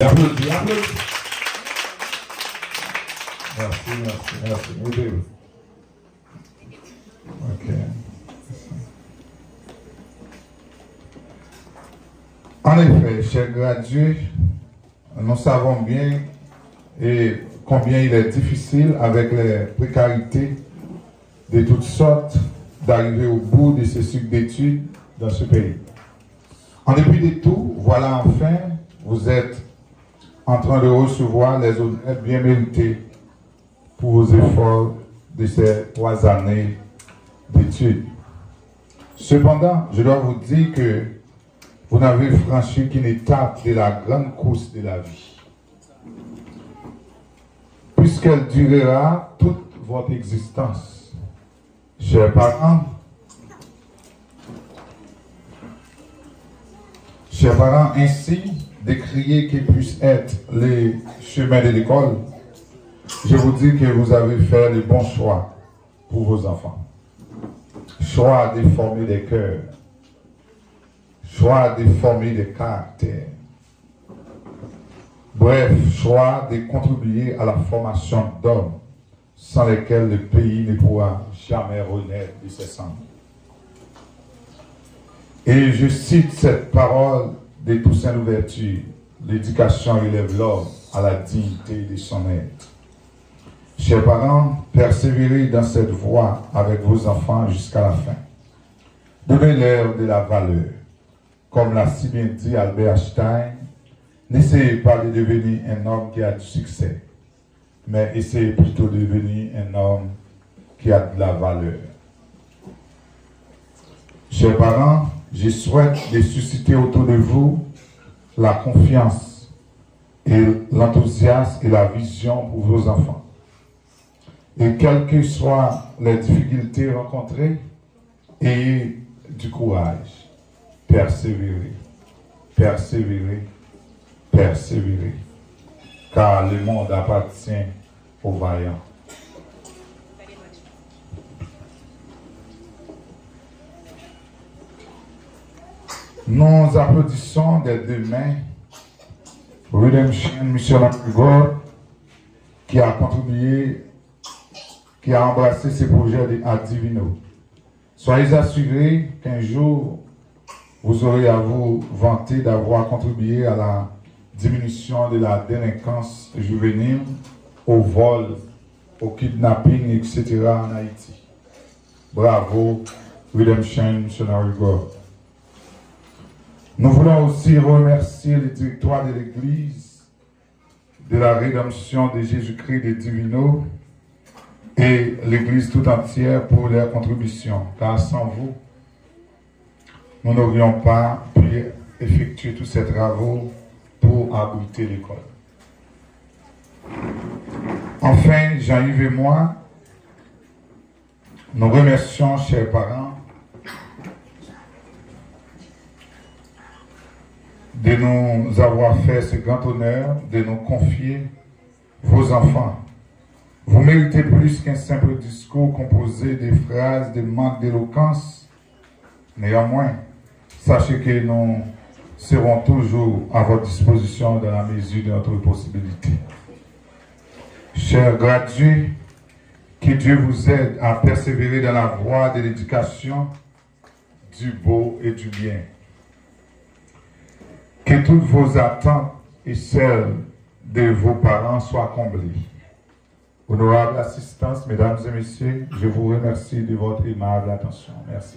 Applaudis, applaudis. Merci, merci, merci. Aidez-vous. Ok. En effet, chers gradués, nous savons bien combien il est difficile avec les précarités de toutes sortes d'arriver au bout de ce cycle d'études dans ce pays. En dépit de tout, voilà enfin, vous êtes en train de recevoir les honneurs bien mérités pour vos efforts de ces 3 années d'études. Cependant, je dois vous dire que vous n'avez franchi qu'une étape de la grande course de la vie, puisqu'elle durera toute votre existence. Chers parents, ainsi décriés qu'ils puissent être les chemins de l'école, je vous dis que vous avez fait le bon choix pour vos enfants. Choix de former des cœurs, choix de former des caractères. Bref, choix de contribuer à la formation d'hommes sans lesquels le pays ne pourra jamais renaître de ses cendres. Et je cite cette parole de Toussaint Louverture: l'éducation élève l'homme à la dignité de son être. Chers parents, persévérez dans cette voie avec vos enfants jusqu'à la fin. Donnez-leur de la valeur. Comme l'a si bien dit Albert Einstein, n'essayez pas de devenir un homme qui a du succès, mais essayez plutôt de devenir un homme qui a de la valeur. Chers parents, je souhaite de susciter autour de vous la confiance et l'enthousiasme et la vision pour vos enfants. Et quelles que soient les difficultés rencontrées, ayez du courage. Persévérez, persévérez, persévérez. Car le monde appartient aux vaillants. Nous applaudissons des 2 mains Redemption Missionary God qui a contribué, qui a embrassé ces projets à Divino. Soyez assurés qu'un jour, vous aurez à vous vanter d'avoir contribué à la diminution de la délinquance juvénile, au vol, au kidnapping, etc. en Haïti. Bravo, Redemption Missionary God. Nous voulons aussi remercier le directoire de l'Église de la rédemption de Jésus-Christ de Divino et l'Église tout entière pour leur contribution, car sans vous, nous n'aurions pas pu effectuer tous ces travaux pour abriter l'école. Enfin, Jean-Yves et moi, nous remercions, chers parents, de nous avoir fait ce grand honneur, de nous confier vos enfants. Vous méritez plus qu'un simple discours composé de phrases de manque d'éloquence. Néanmoins, sachez que nous serons toujours à votre disposition dans la mesure de notre possibilité. Chers gradués, que Dieu vous aide à persévérer dans la voie de l'éducation, du beau et du bien. Que toutes vos attentes et celles de vos parents soient comblées. Honorable assistance, mesdames et messieurs, je vous remercie de votre aimable attention. Merci.